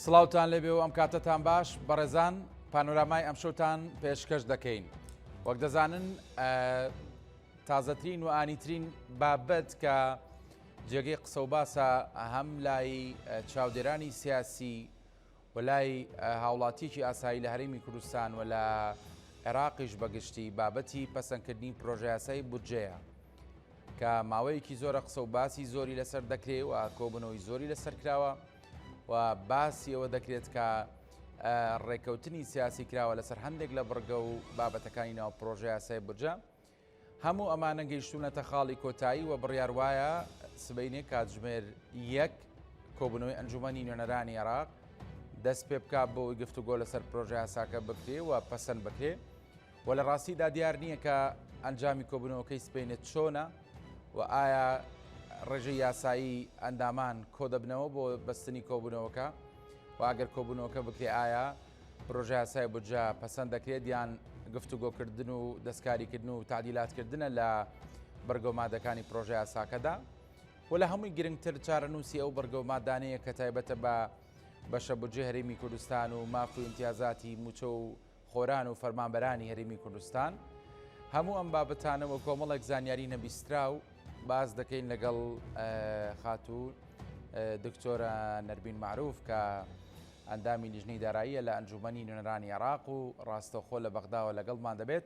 سڵاوتان لێبێ و ئەم کاتتان باش بەڕێزان پانۆرامای ئەم شەوتان پێشکەش دەکەین. وەک دەزانن تازەترین و ئانیترین بابەت کە جێگەی قسە و باسە هەم لای چاودێرانی سیاسی و لای هاوڵاتیەکی ئاسایی لە هەرێمی کوردستان و لە عێراقیش بەگشتی بابەتی پەسەندکردنی پرۆژە یاسای بودجەیە کە ماوەیەکی زۆرە قسە و باسی زۆری لەسەر دەکرێت و کۆبنەوەی زۆری لەسەر کراوە و باسی ئەوە دەکرێت کە ڕێکەوتنی سیاسی کراوە لەسەر هەندێک لە بڕگە و بابەتەکانی ناو پرۆژە یاسای بودجە. هەموو ئەمانە گەیشتونەتە خاڵی کۆتایی و بڕیار وایە سبەینێ کاتژمێر 1 کۆبنەوەی ئەنجومەنی نوێنەرانی عێراق دەست پێ بکات بۆ ئەوەی گفتوگۆ لەسەر پرۆژە یاساکە بکرێ و پەسەند بکرێ و لە ڕاستیدا دیار نییە کە ئەنجامی کۆبنەوەکەی سبەینێت چۆنە و ئایا ڕێژەی یاسایی ئەندامان کۆ دەبنەوە بۆ بەستنی کۆبوونەوەکە و ئەگەر کۆبوونەوەکە بکرێ ئایا پرۆژە یاسای بودجە پەسەند دەکرێت یان گفتوگۆکردن و دەستکاریکردن و تعدیلاتکردنە لە بەرگە و مادەکانی پرۆژە یاساکەدا و لە هەمووی گرنگتر چارەنووسی ئەو بەرگە و مادانەیە کە تایبەتە بە بەشە بودجێ هەرێمی کوردستان و ماف و ئیمتیازاتی موچە و خۆران و فەرمانبەرانی هەرێمی کوردستان. هەموو ئەم بابەتانە و کۆمەڵێک زانیاری نەبیسترا و باز دەکەین لەگەڵ خاتوو دکتۆرە نەربین معروف کە ئەندامی لیژنەی داراییە لە ئەنجومەنی نوێنەرانی عێراق و ڕاستەوخۆ لە بەغداوە لەگەڵمان دەبێت.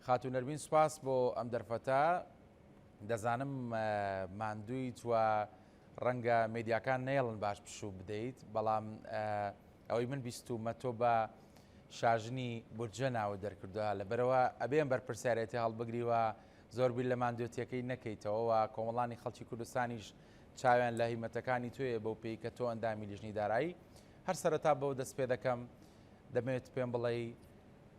خاتوو نەربین سوپاس بۆ ئەم دەرفەتە. دەزانم ماندوویت و ڕەنگە مێدیاکان نێڵن باش پشوو بدەیت، بەڵام ئەوەی من بیستومە تۆ بە شاژنی بودجە ناوە دەرکردووە لەبەرەوە ئەبێن بەرپرسیارەتی هەڵبگریوە زۆربیل لە ماندوێتیەکەی نەکەیتەوە و کۆمەڵانی خەڵکی کوردستانیش چاویان لە هیمەتەکانی توێ بەو پێی کە تۆ ئەندامی لیژنەی دارایی. هەر سەرەتا بەو دەست پێ دەکەم دەمەوێت پێم بڵێ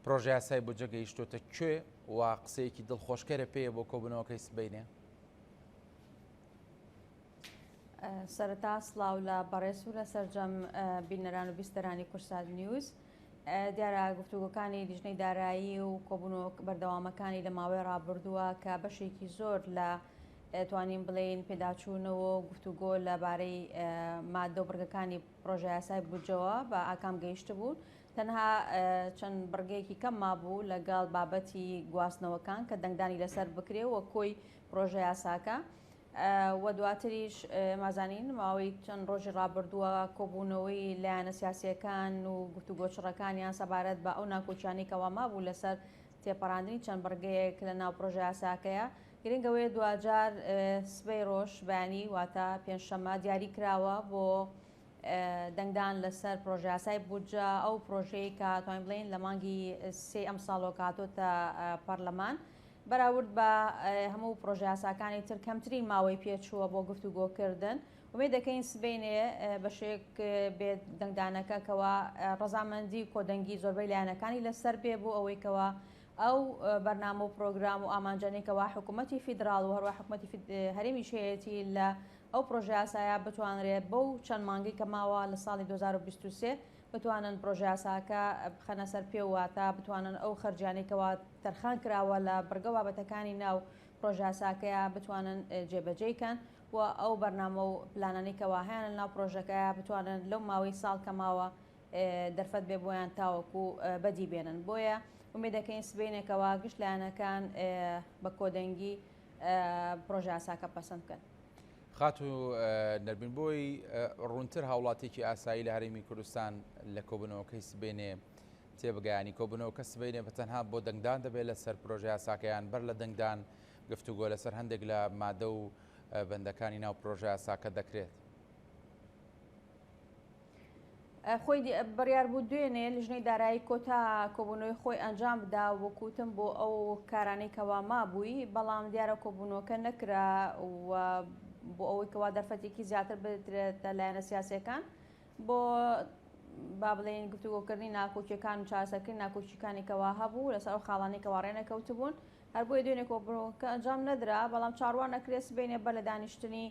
پرۆژە یاسای بودجە گەیشتۆتە کوێ و قسەیەکی دڵخۆشکەرە پێیە بۆ کۆبوونەوەکەی سبەینێ. سەرەتا سڵاو لە بەڕێز و لە سەرجەم بینەران و بیستەرانی کورسات نیوز. دیارە گفتوگۆکانی لیژنەی دارایی و کۆبوونەوە بەردەوامەکانی لە ماوەی ڕابردووە کە بەشێکی زۆر لە توانین بڵێن پێداچوونەوە گفتوگۆ لەبارەی مادە و بڕگەکانی پرۆژە یاسای بودجەوە بە ئاکام گەیشت بوون. تەنها چەند بڕگەیەکی کەم مابوو لەگەڵ بابەتی گواستنەوەکان کە دەنگدانی لەسەر بکرێ وە کۆی پرۆژە یاساکە و دواتریش مازانین ماوەی چەند ڕۆژی ڕابردووە کۆبوونەوەی لایەنە سیاسیەکان و گفتوگۆ چڕەکانیان سەبارەت بە ئەو ناکۆچیانی کەوا مابوو لەسەر تێپەڕاندنی چەند بڕگەیەک لە ناو پرۆژە یاساکەیە. گرنگەوەی دوجار سبەی ڕۆژ بەیانی واتە پێنجشەممە دیاری کراوە بۆ دەنگدان لەسەر پرۆژە یاسای بودجە ئەو پرۆژەیە کە توانین بڵێن لە مانگی 3 ئەم ساڵۆ کاتۆتە پەرلەمان بەراورد بە هەموو پرۆژە یاساکانی تر کەمترین ماوەی پێچووە بۆ گفتوگۆکردن. ومێ دەکەین سبەینێ بەشێک بێت دەنگدانەکە کەوا ڕەزامەندی کۆدەنگی زۆربەی لایەنەکانی لەسەر بێ بۆ ئەوەی کەوا ئەو بەرنامە و پرۆگرام و ئامانجانێکەوە حکوومەتی فیدراڵ و هەروە حکوومەتی هەرێمی شێتی لە ئەو پرۆژە یاسایە بتوانرێت بەو چەند مانگی کە ماوە لە ساڵی 2023 بتوانن پرۆژە یاساکە بخەنە سەر پێ واتە بتوانن ئەو خەرجیانێکەوە تەرخان کراوە لە بڕگە بابەتەکانی ناو پرۆژە یاساکەیە بتوانن جێبەجێکەن و ئەو بەرنامە و پلانانێکەوە هیانە ناو پرۆژەکەیە بتوانن لەو ماوەی ساڵ کە ماوە دەرفەت بێ بۆیان تاوەکو بەدی بێنن. بۆیە ومێ دەکەین سبەینێکەوە گشت لایەنەکان بە کۆدەنگی پرۆژە یاساکە پەسەند بکەن. خاتوو نەربین بۆی ڕوونتر هاوڵاتێکی ئاسایی لە هەرێمی کوردستان لە کۆبوونەوەکەی سبەینێ تێبگایانی کۆبوونەوەکە سبەینێ بەتەنها بۆ دەنگدان دەبێت لەسەر پرۆژە یاساکەیان بەر لە دەنگدان گفتوگۆ لەسەر هەندێک لە مادە و بەندەکانی ناو پرۆژە یاساکە دەکرێت. خۆی بڕیاربوو دوێنێ لیژنەی دارایی کۆتا کۆبوونەوەی خۆی ئەنجام بدا وەکوتم بۆ ئەو کارانەی کەوا مابووی، بەڵام دیارە کۆبوونەوەکە نەکرا و بۆ ئەوەی کەوا دەرفەتێکی زیاتر بدرێتە لایەنە سیاسیەکان بۆ با بڵێن گفتوگۆکردنی ناکۆچیەکان و چارەسەرکردنی ناکۆچیەکانی کەوا هەبوو لەسەر ئەو خاڵانەی کەوا ڕێنەکەوت بوون. هەر بۆیە دوێنێ کۆبوونەوەکە ئەنجام نەدرا، بەڵام چاڕوان نەکرێت سبەینێ بەر لە دانیشتنی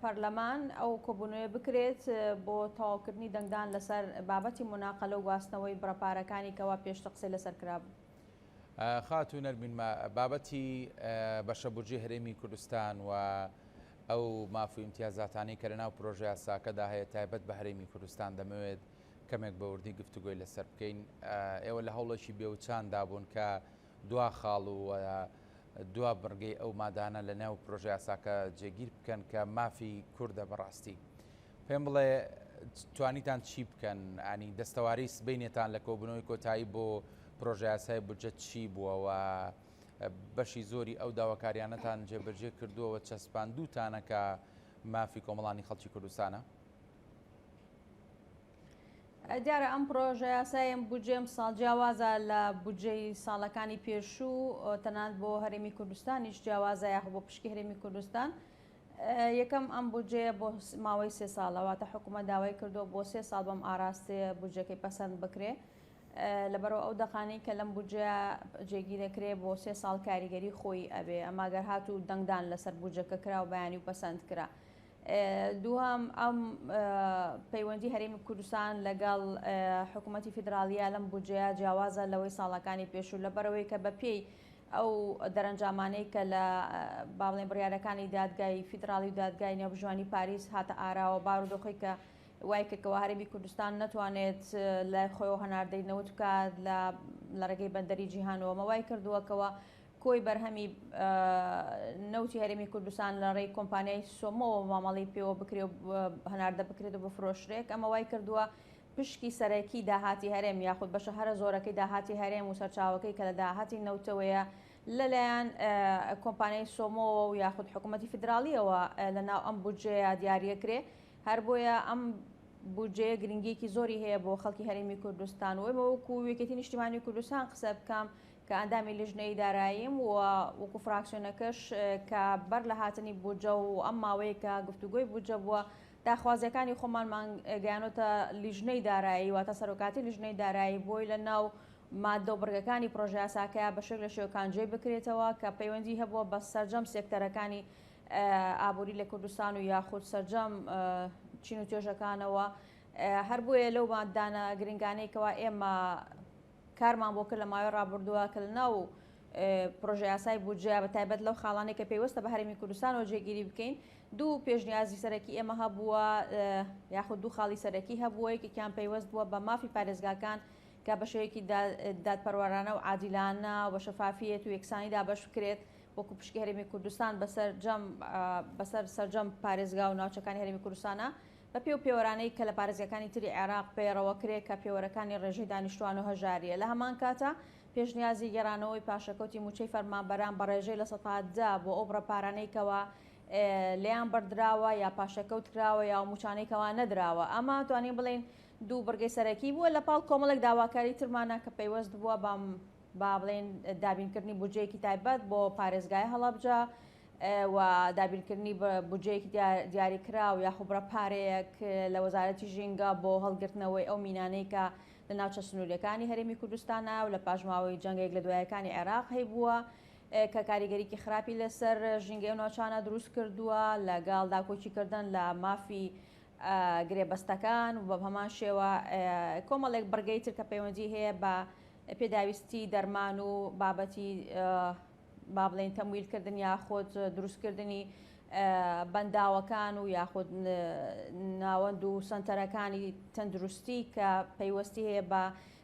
پەرلەمان ئەو کۆبوونەوەی بکرێت بۆ تەواوکردنی دەنگدان لەسەر بابەتی موناقەلە و گواستنەوەی بڕەپارەکانی کەوا پێشتر قسەی لەسەر کرابوو. خاتوو نەربین بابەتی بەشە بودجێ هەرێمی کوردستان و ئەو مافی امتیازاتانی کە لەناو پرۆژه یاساکەدا هەیە تایبەت بە هەرێمی کوردستان دەمەوێت کەمێک بە وردی گفتوگوی لەسەر بکەین. ئێوە لە هەوڵێکی بێوچاندا بوون کە دوا خاڵ و دوا بڕگەی ئەو مادانە لە ناو پرۆژه یاساکە جێگیر بکەن کە مافی کووردە بەڕاستی. پێم بڵێ توانیتان چی بکەن؟ ئانی دەستەواری سبینێتان لە کۆبوونەوەی کۆتایی بۆ پرۆژه یاسای بودجەت چی بووەوە؟ بەشی زۆری ئەو داواکاریانەتان جێبەجێ کردووەوە چەسپاندووتانە کە مافی کۆمەڵانی خەڵکی کوردستانە؟ دیارە ئەم پرۆژە یاسایم بودجێم ساڵ جیاوازە لە بودجەی ساڵەکانی پێشوو تەنانەت بۆ هەرێمی کوردستانیش جیاوازە یاخ بۆ پشکی هەرێمی کوردستان. یەکەم ئەم بودجەیە بۆ ماوەی 3 ساڵەواتە حکوومەت داوای کردو بۆ 3 ساڵ بەم ئاراستەیە بودجەکەی پەسەند بکرێ لەبەرەوە ئەو دەقانەی کە لەم بودجە جێگیرەکرێ بۆ 3 ساڵ کاریگەری خۆی ئەبێ ئەماگەر هاتوو دەنگدان لەسەر بودجەکە کرا و بەیانی و پەسەند کرا. دووهەم ئەم پەیوەندی هەرێمی کوردستان لەگەڵ حکوومەتی فیدراالیە لەم بودجەیە جیاوازە لەوەی ساڵەکانی پێشوو لەبەرەوەی کە بەپێی ئەو دەرەنجامانەی کە لە باڵێن بڕیارەکانی دادگای فیدراالی و دادگای نێوبژوانی پاریس هاتە ئاراوە بارودۆخی کە وای کردەوە هەرێمی کوردستان نەتوانێت لای خۆیەوە هەناردەی نەوت بکات لە ڕێگەی بەندەری جیهانەوە مەوای کردووەکەوە کۆی بەرهەمی نەوتی هەرێمی کوردستان لە ڕێی کۆمپانیای سۆمەوە مامەڵی پێوە بکرێ و هەناردە بکرێت و بفرۆشرێک ئەمە وای کردووە پشکی سەرەکی داهاتی هەرێم یاخود بەشە هەرە زۆرەکەی داهاتی هەرێم و سەرچاوەکەی کە لە داهاتی نەوتەوەیە لەلایەن کۆمپانیای سۆمەوە و یاخود حکوومەتی فیدراالیەوە لەناو ئەم بودجەیە دیاریەکرێ هەر بۆیە ئەم بودجەیە گرنگیەکی زۆری هەیە بۆ خەڵکی هەرێمی کوردستان و ئێمە وەکو یەکێتی نیشتیمانی کوردستان قسە بکەم کە ئەندامی لیژنەی داراییم و وەکو فراکسیۆنەکەش کە بەر لە هاتنی بودجە و ئەم ماوەیە کە گفتوگۆی بودجە بووە داخوازیەکانی خۆمانمان گەیانۆتە لیژنەی دارایی واتە سەرۆکاتی لیژنەی دارایی بۆی لە ناو مادە و بڕگەکانی پرۆژە یاساکەیە بەشێک لە شێوەکان جێ بکرێتەوە کە پەیوەندی هەبووە بە سەرجەم سێکتەرەکانی ئابووری لە کوردستان و یاخود سەرجەم چین و توێژەکانەوە هەر بۆیە لەو مادانە گرنگانەیەکەوە ئێمە کارمان بۆ کرد لە ماوەی ڕابردووە کە لەناو پرۆژە یاسای بودجە بە تایبەت لەو خاڵانەی کە پێویستە بە هەرێمی کوردستانەوە جێگیری بکەین دوو پێشنیازی سەرەکی ئێمە هەبووە یاخود دوو خاڵی سەرەکی هەبووە یەکێکیان پەیوەست بووە بە مافی پارێزگاکان کە بە شێوەیەکی دادپەروەرانە و عادیلانە و بە شەفافیەت و یەکسانیدا بەش بکرێت وەکو پشکی هەرێمی کوردستان بەسەر سەرجەم پارێزگا و ناوچەکانی هەرێمی کوردستانە بە پێ و پێوەرانەی کە لە پارێزگاکانی تری عێراق پێڕەوە کرێت کە پێوەرەکانی ڕێژەی دانیشتوان و هەژاریە لە هەمان کاتە پێشنیازی گەڕانەوەی پاشەکەوتی موچەی فەرمانبەران بە ڕێژەی لە سەتادا بۆ ئەو بڕەپارانەیکەوە لیان بەردراوە یا پاشەکەوت کراوە یا موچانێکەوە نەدراوە ئەمە توانین بڵێن دوو بڕگەی سەرەکی بووە لە پاڵ کۆمەڵێک داواکاری ترمانە کە پەیوەست بووە با بڵێن دابینکردنی بودجەیەکی تایبەت بۆ پارێزگای هەڵەبجە و دابینکردنی بودجەیەکی دیاریکرا و یاخود بڕەپارەیەک لە وەزارەتی ژینگە بۆ هەڵگرتنەوەی ئەو مینانەی کە لە ناوچە سنووریەکانی هەرێمی کوردستانە و لە پاژماوەی جەنگێک لە دوایەکانی عێراق هەیبووە کە کاریگەریکی خراپی لەسەر ژینگەی و ناوچانە دروست کردووە لەگەڵ داکۆچیکردن لە مافی گرێبەستەکان و بە هەمان شێوە کۆمەڵێک بڕگەی تر کە پەیوەندی هەیە بە پێداویستی دەرمان و بابەتی با بڵێن تەمویلکردن یاخود دروستکردنی بەنداوەکان و یاخود ناوەند و سنتەرەکانی تەندروستی کە پەیوەستی هەیە بە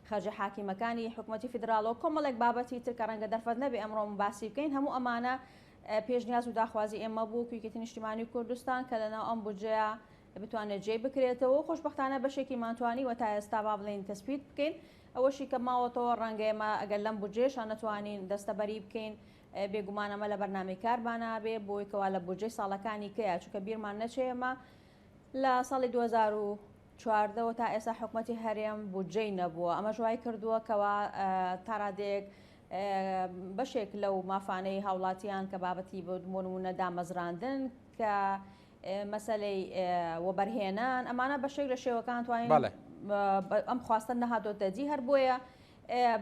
خەرجە حاکیمەکانی حکوومەتی فیدراڵەوە کۆمەڵێک بابەتی تر کە ڕەنگە دەرفەت نەبێ ئەمڕۆ باسی بکەین هەموو ئەمانە پێشنیاز و داخوازی ئێمە بوو یەکێتی نیشتیمانی کوردستان کە لەناو ئەم بودجەیە بتوانێت جێ بکرێتەوە خۆشبەختانە بەشێکی ماتوانی و تا ئێستا با بڵێن تەسبیت بکەین ئەوەشی کە ماوەتەوە ڕەنگە ئێمە ئەگەر لەم بودجێشان نەتوانین دەستەبەری بکەین بێگومان ئەمە لە بەرنامەی کاربانە بێ بۆیکەوە لە بودجەی ساڵەکانی کەیە چونکە بیرمان نەچێ ئێمە لە ساڵی 2014ەوە تا ئێستا حکوومەتی هەرێم بودجەی نەبووە ئەمە ژوای کردووە کەوا تا ڕادێک بەشێک لەو مافانەی هاوڵاتیان کە بابەتی بۆ نمونە دامەزراندن کە مەسەلەی وەبەرهێنان ئەمانە بەشێک لە شێوەکان توانین ئەم خواستن نەهاتۆتە دی هەر بۆیە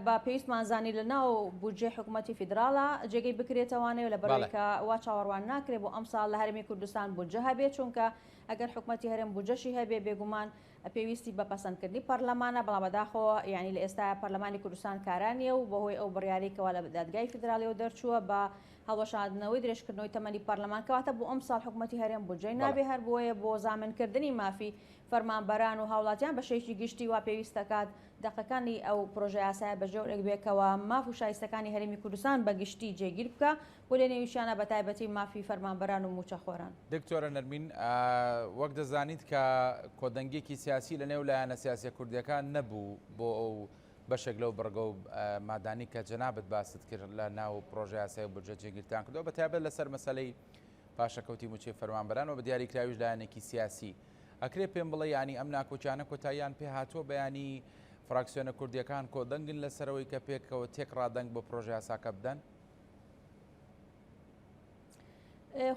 بە پێویستمان زانی لە ناو بودجێ حکوومەتی فیدراڵە جێگەی بکرێتەوانەیە لە بەرەوەیکە وا چاوەڕوان ناکرێت بۆ ئەم ساڵ لە هەرێمی کوردستان بودجە هەبێت چونکە ئەگەر حکوومەتی هەرێم بودجەشی هەبێ بێگومان پێویستی بە پەسەندکردنی پەرلەمانە بەڵام بەداخەوە یعنی لە ئێستا پەرلەمانی کوردستان کارانیە و بەهۆی ئەو بڕیارێکەوە لە دادگای فیدراڵیەوە دەرچووە بە هەڵەشاندنەوەی درێژکردنەوەی تەمەنی پەرلەمان کەواتە بۆ ئەم ساڵ حکوومەتی هەرێم بودجەی نابێ هەر بۆیە بۆ زامنکردنی مافی فەرمانبەران و هاوڵاتیان بە شێوەیەکی گشتی وا پێویستەکات دەقەکانی ئەو پرۆژە یاسایە بەجێوەرێک بێکەوە ماف و شایستەکانی هەرێمی کوردستان بە گشتی جێگیر بکە بۆ لێ نێویشیانە بە تایبەتی مافی فەرمانبەران و موچەخۆران. دکتۆرە نەرمین وەک دەزانیت کە کۆدەنگێکی سیاسی لە نێو لایەنە سیاسیە کوردیەکان نەبوو بۆ ئەو بەشێک لەو بڕگە و مادانی کە جەنابەت باست کرد لە ناو پرۆژە یاسای بودجە جێگیرتان کردەوە بە تایبەت لەسەر مەسەلەی پاشەکەوتی موچەی فەرمانبەران و بە دیاریکراویش لایەنێکی سیاسی ئەکرێ پێم بڵێ ینی ئەم ناکۆچانە کۆتاییان پێ هاتووە بەیانی فراکسیۆنە کوردیەکان کۆدەنگن لەسەرەوەی کە پێکەوە تێک ڕادەنگ بۆ پرۆژە یاساکە بدەن؟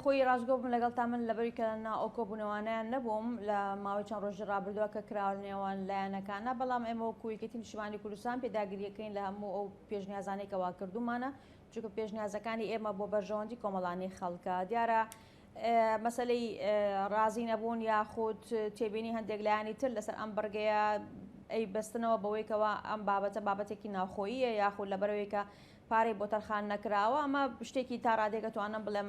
خۆی ڕازگۆ بم لەگەڵ تا من لەبەری کە لەنا ئەو کۆبوونەوانیان نەبووم لە ماوەی چەند ڕۆژی ڕابردووە کە کراوە نێوان لایەنەکانە بەڵام ئێمە کویکەتی نیشتیمانی کوردستان پێداگیریەکەین لە هەموو ئەو پێشنیازانەی کەوا کردومانە چونکە پێشنیازەکانی ئێمە بۆ بەرژەوەندی کۆمەڵانی خەڵکە دیارە مەسەلەی ڕازی نەبوون یاخود تێبینی هەندێک لایانی تر لەسەر ئەم بەرگەیە ئەی بەستنەوە بەوەیکەوە ئەم بابەتە بابەتێکی ناوخۆییە یاخود لەبەرەوەیکە پارەی بۆ تەرخان نەکراوە ئەمە شتێکی تا ڕادێکە توانم بڵێم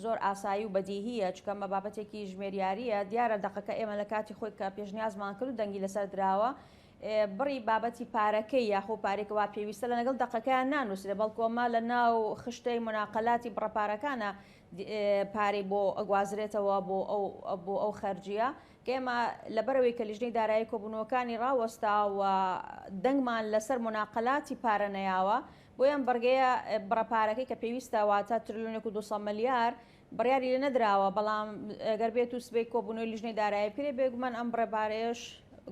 زۆر ئاسایی و بەدیهیە چکەمە بابەتێکی ژمێریاریە دیارە دقەکە ئێمە لە کاتی خۆی کە پێشنیازمان کرد و دەنگی لەسەر دراوە بڕی بابەتی پارەکەی یاخۆ پارێکەوە پێویستە لە لەگەڵ دقەکەیان نانووسێ بەڵکۆمە لە ناو خشتەی مناقەلاتی بڕەپارەکانە پارەی بۆ ئەگوازرێتەوە بۆ ئەو خەرجیە کە ئێمە لەبەرەوەی کە لیژنەی دارایی کۆبوونەوەکانی ڕاوەستاوە دەنگمان لەسەر مناقەلاتی پارە نەیاوە بۆ ئەم بەرگەیە بڕەپارەکەی کە پێویستە واتە تریلیۆنێک و 200 ملیار بڕیاری لە نەدراوە بەڵام ئەگەر بێت و سبەی کۆبوونەوەی لیژنەی دارایی پێ بێگومان ئەم بڕێپارەیەش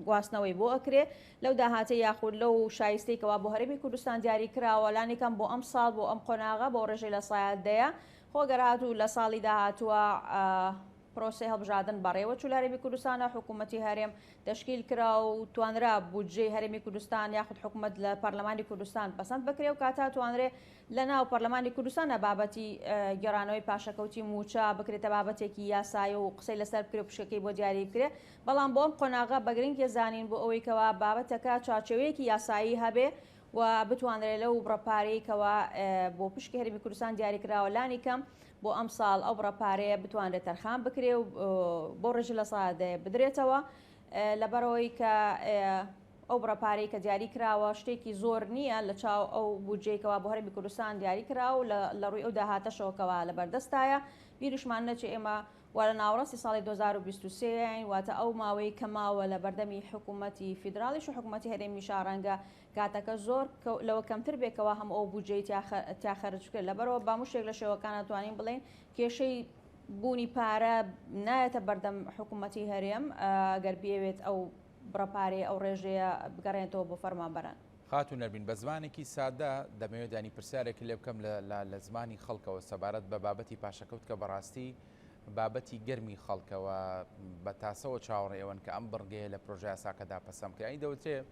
گواستنەوەی بۆ ئەکرێ لەو داهاتەی یاخود لەو شایستەی کەوا بۆ هەرێمی کوردستان دیاری کراوە لانیکەم بۆ ئەم ساڵ بۆ ئەم قۆناغا بۆ ڕێژەی لە سایدەیە خۆگەرات و لە ساڵی داهاتووە پرۆسی هەڵبژاردن بەڕێوە چولارێمی کوردستانە حکوومەتی هەرێم تشکیل کرا و توانرا بودجەی هەرێمی کوردستان یاخود حکوومەت لە پەرلەمانی کوردستان پەسەند بکرێ و کاتا توانرێ لە ناو پەرلەمانی کوردستانە بابەتی گەڕانەوەی پاشەکەوتی موچە بکرێتە بابەتێکی یاسایی و قسەی لەسەر بکرێ پشکەکەی بۆ دیاری بکرێ بەڵام بۆ ئەم قۆناغا بەگرنگی زانین بۆ ئەوەی کەوا بابەتەکە چاچەوەیەکی یاسایی هەبێ و بتوانرێت لەو بڕەپارەیەکەوە بۆ پشکی هەرێمی کوردستان دیاری کراوە لانی کەم بۆ ئەم ساڵ ئەو بڕەپارەیە بتوانرێت تەرخان بکرێ و بۆ ڕێژی لە سادەیە بدرێتەوە لەبەرەوەی کە ئەو بڕەپارەی کە دیاری کراوە شتێکی زۆر نییە لە چاو ئەو بودجەیەکەوە بۆ هەرێمی کوردستان دیاری کراوە و لە ڕووی ئەو داهاتەشەوەکەوە لە بەردەستایە بیرشمان نەچێ ئێمە وە لە ناوڕاستی ساڵی 2023 واتە ئەو ماوەی کەماوە لە بەردەمی حکوومەتی فیدراڵیش و حکوومەتی هەرێمی شارەنگە کاتەکە زۆر لەوە کەمتر بێکەوە هەم ئەو بودجەی تیاخەرج کرد لەبەرەوە باموشێک لە شێوەکانە توانین بڵێن کێشەی بوونی پارە نایەتە بەردەم حکوومەتی هەرێم گەر بێوێت ئەو بڕەپارەی ئەو ڕێژەیە بگەڕێنێتەوە بۆ فەرمانبەران. خاتون نەربین بە زمانێکی سادە دەمەوێت دانی پرسیارێکی لێ بکەم لە زمانی خەڵکەوە سەبارەت بە بابەتی پاشەکەوت کە بەڕاستی بابەتی گەرمی خەڵکەوە بە تاسەوە چاوەڕێەوەن کە ئەم بڕگەیە لە پرۆژە یاساکەدا پەسەم کرد. ئەی دەوترێت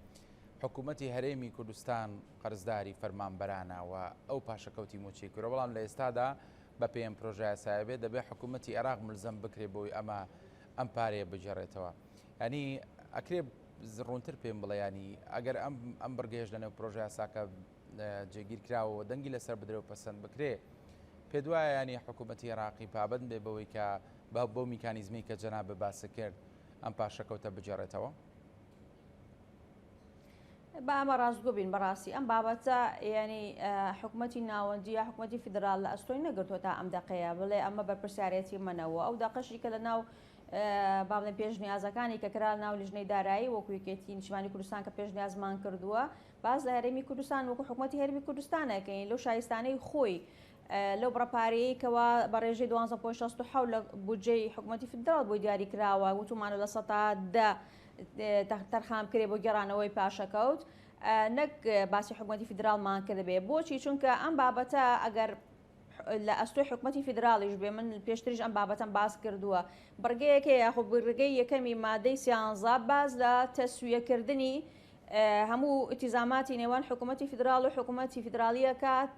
حکوومەتی هەرێمی کوردستان قەرزداری فەرمانبەرانەوە ئەو پاشەکەوتی موچی کرۆ بەڵام لە ئێستادا بە پێم پرۆژە یاسایە بێت دەبێت حکوومەتی عێراق ملزەم بکرێ بۆی ئەم پارەیە بجێڕێتەوە. ینی ئەکرێ ڕوونتر پێم بڵێ ینی ئەگەر ئەم بڕگەیەش لەنێو پرۆژە یاساکە جێگیر کراوە دەنگی لەسەر بدرێ و پەسەند بکرێ پێ دوایە ینی حکوومەتی عێراقی پابند بێ بەوەی کە بۆ میکانیزمی کە جەنابە باسە کرد ئەم پاشەکەوتە بجێڕێتەوە؟ با ئەمە ڕاستگۆ بین بەڕاستی ئەم بابەتە ینی حکوومەتی ناوەندی یا حکوومەتی فیدراڵ لە ئەستۆی نەگرتووە تا ئەم دەقەیە بڵێ ئەمە بەرپرسیارەتی منەوە ئەو دەقەشی کە لە ناو با بڵێن پێشنیازەکانی کە کرا ناو لیژنەی دارایی وەکو یەکێتی نیشتیمانی کوردستان کە پێشنیازمان کردووە باز لە هەرێمی کوردستان وەکو حکوومەتی هەرێمی کوردستانەکەین لەو شایستانەی خۆی لەو بڕەپارەیەکەوە بە ڕێژەی 12.67 لە بودجەی حکوومەتی فیدراڵ بۆی دیاری کراوە وتومانە لە سەدا تەرخام کرێ بۆ گەڕانەوەی پاشەکەوت نەک باسی حکوومەتی فیدراڵمان کردبێ بۆچی چونکە ئەم بابەتە ئەگەر لە ئەستۆی حکوومەتی فیدراڵیش بێ من پێشتریش ئەم بابەتەم باس کردووە بڕگەیەکە یاخۆ بڕگەی یەکەمی مادەی 13 باز لە تەسویەکردنی هەموو ئتیزاماتی نێوان حکوومەتی فیدراڵ و حکوومەتی فیدراڵیە کات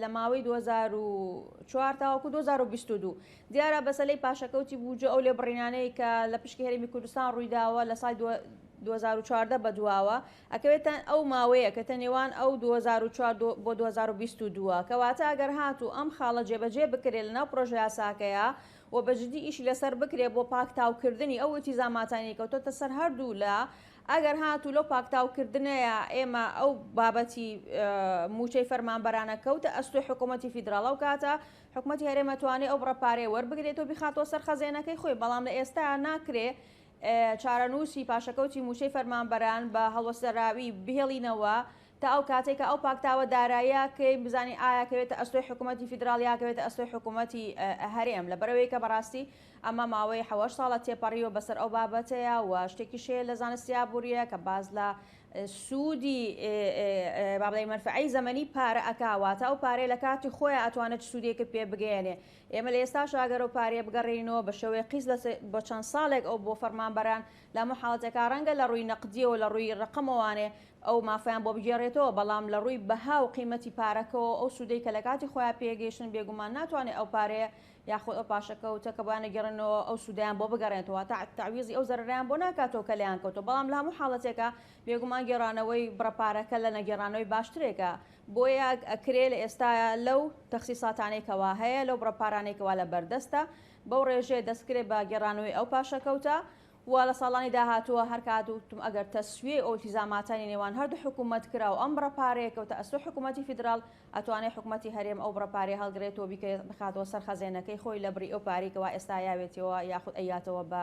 لە ماوەی 2004 تاوەکو 2022 دیارە بەسەلەی پاشەکەوتی بوجە ئەو لێبڕینانەی کە لە پشکی هەرێمی کوردستان ڕوویداوە لە سای 2014 بەدواوە ئەکەوێتەن ئەو ماوەیە کە تەنێوان ئەو 2004 بۆ 2022 کەواتە ئەگەر هاتوو ئەم خاڵە جێبەجێ بکرێت لەناو پرۆژه یاساکەیە و بەجددی ئیشی لەسەر بکرێت بۆ پاکتاوکردنی ئەو ئتیزاماتانی کەوتۆتە سەر هەردوو لە ئەگەر هاتوو لەو پاکتاوکردنەیە ئێمە ئەو بابەتی موچەی فەرمانبەرانە کەوتە ئەستۆی حکوومەتی فیدراڵە و کاتە حکوومەتی هەرێمەتوانێت ئەو بڕەپارەی وەربگرێتەوە بخاتەوە سەر خەزێنەکەی خۆی بەڵام لە ئێستا ناکرێ چارەنووسی پاشەکەوتی موچەی فەرمانبەران بە هەڵوەسەراوی بهێڵینەوە تا ئەو کاتێککە ئەو پاکتاوە داراییەکەی بزانانی ئاکەوێتە ئەستۆی حکوومەتی فیدراالیاکەوێتە ئەستۆی حکوومەتی هەرێم لە بەرەوەی کە بەڕاستی ئەمە ماوەی 7 ساڵە تێپەڕیەوە بەسەر ئەو بابەتەیە و شتێکی شێ لە زانستیا بووریە کە باز لە سوودی بابڵی منفعی زەمەنی پارە ئەکاواتە ئەو پارەی لە کاتی خۆیان ئەتوانێت سوودێکە پێ بگەێنێ ئێمە لە ئێستا شاگەر و پارێ بگەڕێنەوە بە شێوەیە قیس بۆ چەند ساڵێک ئەو بۆ فەرمانبەران لە حاڵەتێکا ڕەنگە لە ڕووی نەقدیەوە لە ڕووی ڕقمەوانێ ئەو مافیان بۆ بگێڕێتەوە بەڵام لە ڕووی بەها و قیمەتی پارەکەەوە ئەو سوودەی کە لە کاتی خۆیان پێگەیشتن بێگومان ناتوانێت ئەو پارەیە یاخود ئەو پاشەکەوتە کە بانە گەڕنەوە ئەو سوودیان بۆ بگەڕێنەوە تا تعویزی ئەو زەرریان بۆ ناکاتەوە کە لیان کەوتەوە بەڵام لە هەموو حاڵەتێکە بێگومان گێڕانەوەی بڕەپارەکە لە نەگەڕانەوەی باشترێکە بۆیە ئەکرێ لە ئێستاە لەو تەخسیساتانێکەوە هەیە لەو بڕەپارانێکەوە لە بەردەستە بەو ڕێژێ دەستکرێت بە گێڕانەوەی ئەو پاشەکەوتە و لە ساڵانی داهاتووە هەر کاتوتم ئەگەر تەسوێ ئەو تیزاماتانی نێوان هەردوو حکوومەت کرا و ئەم بڕەپارەیەکەوتە ئەستۆ حکوومەتی فیدراڵ ئەتوانێت حکوومەتی هەرێم ئەو بڕەپارەی هەڵگرێتەوە بخاتەوە سەر خەزێنەکەی خۆی لە بری ئەو پارێکەوە ئێستا یاوێتەوە یاخود ئەیاتەوە بە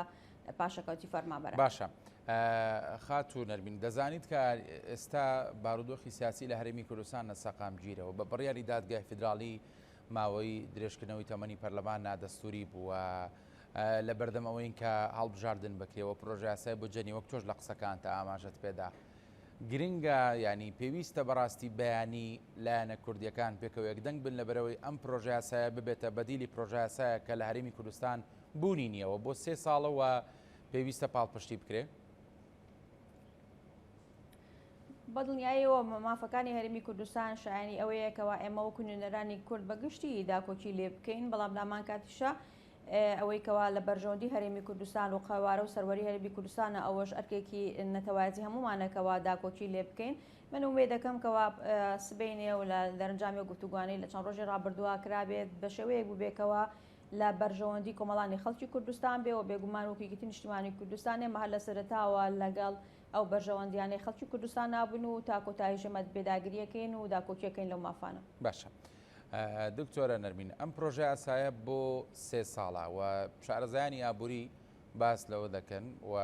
پاشەکەوتی فەرمانبەر. باشە خاتو نەرمین دەزانیت کە ئێستا بارودۆخی سیاسی لە هەرێمی کوردستان لە سەقامگیرەوە بە بڕیاری دادگای فیدراڵی ماوەی درێژکردنەوەی تەمەنی پەرلەمان نادەستوری بووە لە بەردەمەوەی کە هەڵبژاردن بکرێەوە پرۆژه یاسای بۆ جەنی وەک تۆش لە قسەکانتە ئاماژەت پێدا گرنگە ینی پێویستە بەڕاستی بەیانی لایەنە کوردیەکان پێکەوە یەکدەنگ بن لە بەرەوەی ئەم پرۆژه یاسایە ببێتە بەدیلی پرۆژه یاسایە کە لە هەرێمی کوردستان بوونی نییەوە بۆ 3 ساڵەوە پێویستە پاڵپشتی بکرێ. بەدڵنیاییەوە مافەکانی هەرێمی کوردستان شایانی ئەوەیەکەوە ئێمە وەکو نوێنەرانی کورد بەگشتی داکۆکی لێ بکەین بەڵام لامان کاتیشە ئەوەی کەوا لە بەرژەوەندی هەرێمی کوردستان و قەوارە و سەروەری هەرێمی کوردستانە ئەوەش ئەرکێکی نەتەوایەتی هەمومانەکەەوە داکۆکی لێ بکەین من وێ دەکەم کەوا سبینێ و لە دەرەنجامی و گفتوگوانەی لە چەند ڕۆژی ڕابردووە کرابێت بە شێوەیەک بووبێکەوە لە بەرژەوەندی کۆمەڵانی خەڵکی کوردستان بێ و بێگومان وەکیگەتی نیشتیمانی کوردستانێ مەهەر لە سەرەتاوە لەگەڵ ئەو بەرژەوەندیانەی خەڵکی کوردستان نابن و تا کۆتایی ژەمەت بێداگریەکەین و داکۆکیەکەین لەو مافانە. باشە دکتۆرە نەرمین ئەم پرۆژه یاسایە بۆ 3 ساڵە و شارەزایانی ئابووری باس لەوە دەکەن و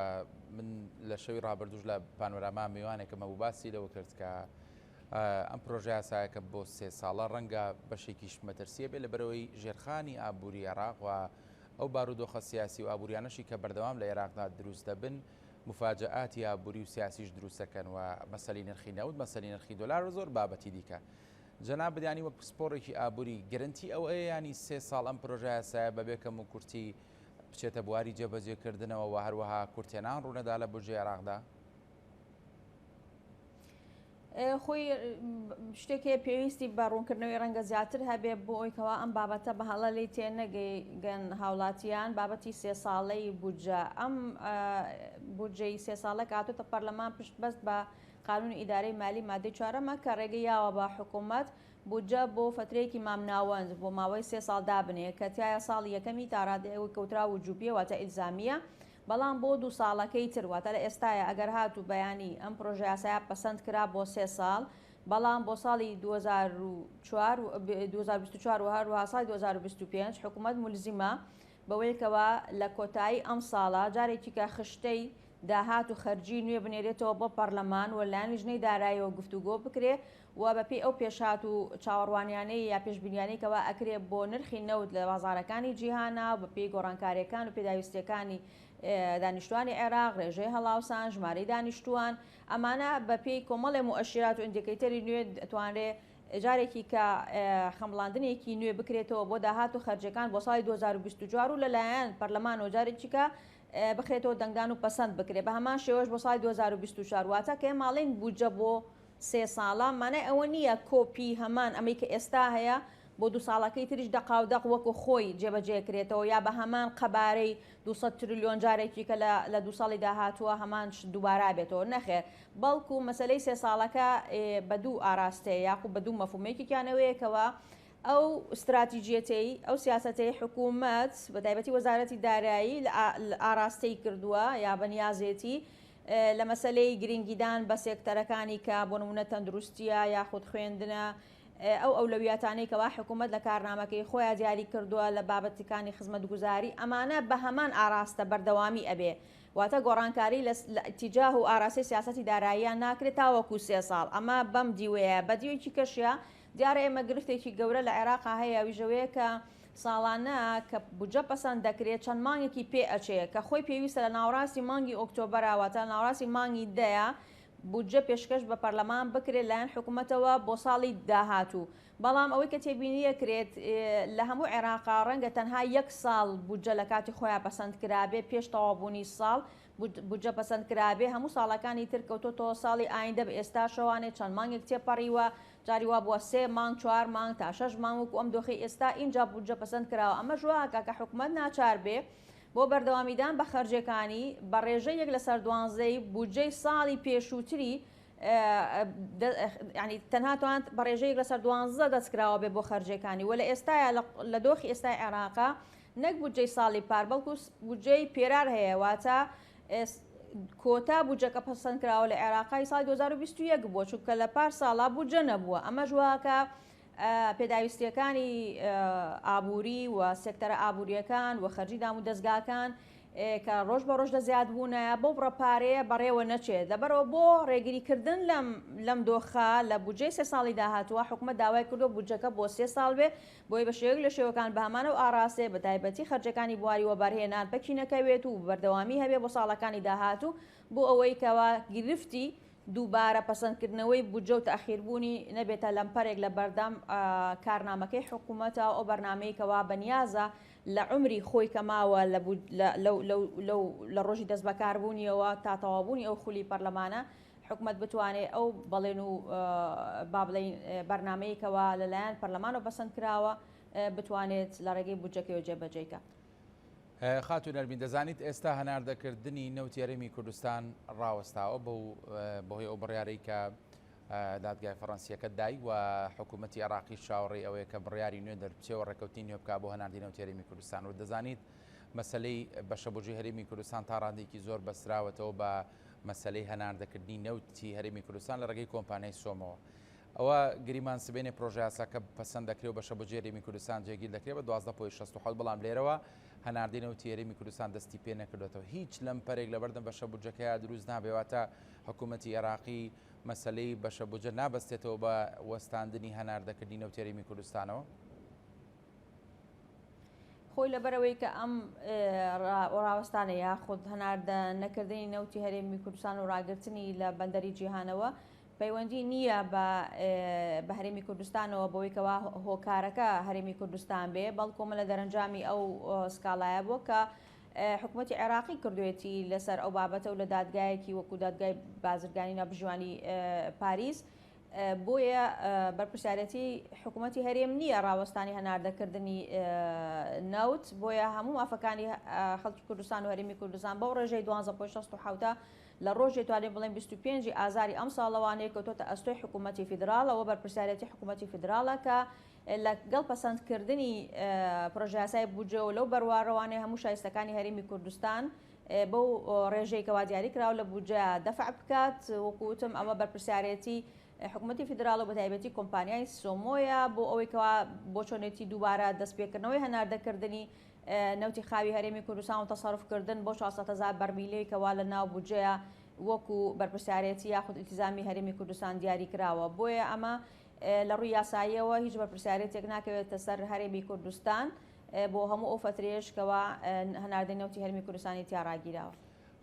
من لە شەوی ڕابردوش لە پانۆراما میوانێکمە بوو باسی لەوە کرد کە ئەم پرۆژه یاسایەکە بۆ 3 ساڵە ڕەنگە بەشێکیش مەترسیە بێ لە بەرەوەی ژێرخانی ئابووری عێراق و ئەو بارودۆخە سیاسی و ئابووریانەشی کە بەردەوام لە عێراقدا دروست دەبن مفاجئاتی ئابووری و سیاسیش دروستەکەن و مەسەلی نرخی نەوت مەسەلی نرخی دۆلار و زۆر بابەتی دیکە. جەناب بدیانی وەک پسپۆڕێکی ئابووری گرنتی ئەو ینی 3 ساڵ ئەم پرۆژه یاسایە بەبێکەم و کورتی بچێتە بواری جێبەجێکردنەوە و هەروەها کورتێنان ڕوونەدا لە بودجێ عێراقدا؟ خۆی شتێکی پێویستی بە ڕوونکردنەوەی ڕەنگە زیاتر هەبێ بۆ ئەوەیەوە ئەم بابەتە بە هەڵە لی تێنەگەن هاوڵاتیان بابەتی 3 ساڵەی بودجە ئەم بودجەی 3 ساڵە کاتۆتە پەرلەمان پشت بەست بە قانون ئیدارەی مالی مادەی 4 کە ڕێگەی یاوە بە حکوومەت بودجە بۆ فترەیەکی مامناوەند بۆ ماوەی 3 ساڵ دابنێ کە تایە ساڵی یەکەمی تا ڕادەیەوەی کەوترا وجوبیە واتە ئیلزامیە بەڵام بۆ 2 ساڵەکەی ترواتە لە ئێستاە ئەگەر هاتوو بەیانی ئەم پرۆژه یاسایە پەسەند کرا بۆ 3 ساڵ بەڵام بۆ ساڵی 2024 و هەروەها ساڵی 2025 حکوومەت مولزیمە بەوەیەکەوە لە کۆتایی ئەم ساڵە جارێکی کە خشتەی داهات و خەرجی نوێ بنێرێتەوە بۆ پەرلەمان و لایەن ژنەی داراییەوە گفتوگۆ بکرێ و بەپێی ئەو پێشات و چاوەڕوانیانەی یا پێشبینیانەیەکەوە ئەکرێ بۆ نرخی نەوت لە بازارەکانی جیهانە و بەپێی گۆڕانکاریەکان و پێداویستەکانی دانیشتوانی عێراق ڕێژەی هەڵاوسان ژمارەی دانیشتووان ئەمانە بەپێی کۆمەڵی مؤشرات و ئیندیکەیتەری نوێ دەتوانرێت جارێکی کە خەمڵاندنێکی نوێ بکرێتەوە بۆ داهات و خەرجەکان بۆ ساڵی 2024 و لەلایەن پەرلەمان و جارێکی کە بخرێتەوە دەنگدان و پەسەند بکرێت بە هەمان شێوەش بۆ ساڵی 2024 واتە کە ماڵین بودجە بۆ 3 ساڵە مانای ئەوە نییە کۆپی هەمان ئەمەی کە ئێستا هەیە بۆ 2 ساڵەکەی تریش دەقاودەق وەکو خۆی جێبەجێکرێتەوە یا بە هەمان قەبارەی 200 تریلیۆن جارێکی کە لە 2 ساڵی داهاتووە هەمان دووبارا بێتەوە نەخێر بەڵکو مەسلەی 3 ساڵەکە بە دوو ئاراستەیە یاخو بە دوو مەفهومێکیانەوەیەکەوە ئەو استراتیژیەتەی ئەو سیاسەتەی حکوومەت بە تایبەتی وەزارەتی دارایی ئاراستەی کردووە یا بەنیازێتی لە مەسلەی گرنگیدان بە سێکتەرەکانی کە بۆ نمونە تەندروستیە یاخود خوێندنە ئەو ئەولەویاتانەی کەوا حکوومەت لە کارنامەکەی خۆیان دیاری کردووە لە بابەتەکانی خزمەتگوزاری ئەمانە بە هەمان ئاراستە بەردەوامی ئەبێ واتە گۆڕانکاری لە ئیتیجاه و ئاراستی سیاسەتی داراییان ناکرێت تاوەکو 3 ساڵ ئەمە بەم دیوەیە بە دیوەیەکی کەشە دیارە ئێمە گرفتێکی گەورە لە عێراقا هەیە ویژەوەیە کە ساڵانە کە بودجە پەسەند دەکرێت چەند مانگێکی پێ ئەچێ کە خۆی پێویستە لە ناوڕاستی مانگی ئۆکتۆبەراواتە ناوڕاستی مانگی دەیە بودجە پێشکەش بە پەرلەمان بکرێت لایەن حکوومەتەوە بۆ ساڵی داهاتوو بەڵام ئەوەی کە تێبینیە کرێت لە هەموو عێراقا ڕەنگە تەنها 1 ساڵ بودجە لە کاتی خۆیان پەسەند کرابێ پێش تەوابوونی ساڵ بودجە پەسەند کرابێ هەموو ساڵەکانی تر کەوتۆتەوە ساڵی ئایندە بە ئێستا شەوانێ چەند مانگێک تێپەڕیوە جاری وا بووە 3 مانگ 4 مانگ تا 6 مانگ وەکو ئەم دۆخی ئێستا اینجا بودجە پەسەند کراوە ئەمە ژواکە کە حکوومەت ناچار بێ بۆ بەردەوامیدان بە خەرجەکانی بە ڕێژەی 1 لەسەر 12 بودجەی ساڵی پێشووتری ینی تەنها توانت بە ڕێژەیەک لەسەر 12 دەستکراوە بێ بۆ خەرجەکانی وە لە ئێستاە لە دۆخی ئێستای عێراقا نەک بودجەی ساڵی پار بەڵکو بودجەی پێرار هەیە واتە کۆتا بودجەکە پەسەند کراوە لە عێراقای ساڵی 2021 بووە چونکە لە پار ساڵا بودجە نەبووە ئەمە ژواکە پێداویستیەکانی ئابووری و سێکتەرە ئابوووریەکان و خەرجی دام و دەستگاکان کە ڕۆژ بە ڕۆژ دەزیاد بوونە بۆ بڕەپارەیە بەڕێوە نەچێت دەبەرەوە بۆ ڕێگریکردن لەم دۆخە لە بودجەی 3 ساڵی داهاتووە حکوومەت داوای کردو بودجەکە بۆ 3 ساڵ بێ بۆی بە شێوەیەک لە شێوەکان بە هەمانە و ئاراسێ بە تایبەتی خەرجەکانی بواری وەبەرهێنان بەکی نەکەوێت و بەردەوامی هەبێ بۆ ساڵەکانی داهاتوو بۆ ئەوەی کەوا گرفتی دووبارە پەسەندکردنەوەی بودجە و تاخیربوونی نەبێتە لەمپەرێک لە بەردەم کارنامەکەی حکوومەتە ئەو بەرنامەیەکەوە بەنیازە لە عمری خۆی کەماوە لە ڕۆژی دەست بەکاربوونیەوە تا تەوابوونی ئەو خولی پەرلەمانە حکوومەت بتوانێت ئەو بەڵێن و با بڵێن بەرنامەیەکەوە لەلایەن پەرلەمانەوە پەسەند کراوە بتوانێت لە ڕێگەی بودجەکەی جێبەجێکە. خاتون نەرمین دەزانیت ئێستا هەناردەکردنی نەوتی هەرێمی کوردستان ڕاوەستاوە بەهۆی ئەو بڕیارەی کە دادگای فەڕەنسیەکە دای و حکوومەتی عێراقی شاوەڕێی ئەوەیە کە بڕیاری نوێ دەربچێەوە ڕێکەوتی نوێ بکات بۆ هەناردی نەوتی هەرێمی کوردستان و دەزانیت مەسلەی بەشەبوژی هەرێمی کوردستان تا ڕادێکی زۆر بەستراوەتەوە بە مەسلەی هەناردەکردنی نەوتی هەرێمی کوردستان لە ڕێگەی کۆمپانیای سۆمەوە ئەوە گریمان سبێنێ پرۆژه یاساکە پەسەند دەکرێت و بەشەبوژی هەرێمی کوردستان جێگیر دەکرێت بە 12.67 بەڵام لێرەوە هەناردی نەوتی هەرێمی کوردستان دەستی پێ نەکردێتەوە هیچ لەم پەرێک لە بەردەم بەشەبوجەکەیە دروست نابێواتە حکوومەتی عێراقی مەسلەی بەشەبوجە نابەستێتەوە بە وەستاندنی هەناردەکردنی نەوتی هەرێمی کوردستانەوە خۆی لەبەرەوەی کە ئەم ڕاوەستانە یاخود هەناردە نەکردنی نەوتی هەرێمی کوردستان و ڕاگررتنی لە بەندەری جیهانەوە پەیوەندی نییە بە هەرێمی کوردستانەوە بەوەیکەوە هۆکارەکە هەرێمی کوردستان بێ بەڵکۆمە لە دەرەنجامی ئەو سکاڵایە بووە کە حکوومەتی عێراقی کردوێتی لەسەر ئەو بابەتە و لە دادگایەکی وەکو دادگای بازرگانی نابژوانی پاریس بۆیە بەرپرسیارەتی حکوومەتی هەرێم نییە ڕاوەستانی هەناردەکردنی نەوت بۆیە هەموو مافەکانی خەڵکی کوردستان و هەرێمی کوردستان بەو ڕێژەی 12.67 لە ڕۆژێ توانێت بڵێن 25 ئازاری ئەم ساڵەوانەیە کەوتۆتە ئەستۆی حکوومەتی فیدراڵەوە بەرپرسیارەتی حکوومەتی فیدراڵە کە لەگەڵ پەسەندکردنی پرۆژەیاسای بودجە و لەو بەروارەوانەیە هەموو شایستەکانی هەرێمی کوردستان بەو ڕێژەیەکەوا دیاری کراوە لە بودجە دەفع بکات وەکوتم ئەمە بەرپرسیارەتی حکوومەتی فیدراڵ و بە تایبەتی کۆمپانیای سۆمۆیە بۆ ئەوەیکەوە بۆ چۆنێتی دووبارە دەستپێکردنەوەی هەناردەکردنی نەوتی خاوی هەرێمی کوردستان و تەسەڕفکردن بۆ 600,000 بەرمیلەیەکەوە لە ناو بودجەیە وەکو بەرپرسیارەتی یاخود ئیلتیزامی هەرێمی کوردستان دیاری کراوە بۆیە ئەمە لە ڕووی یاساییەوە هیچ بەرپرسیارەتێک ناکەوێتە سەر هەرێمی کوردستان بۆ هەموو ئەو فترێشکەوە هەناردەی نەوتی هەرێمی کوردستانی تیاڕاگیراوە.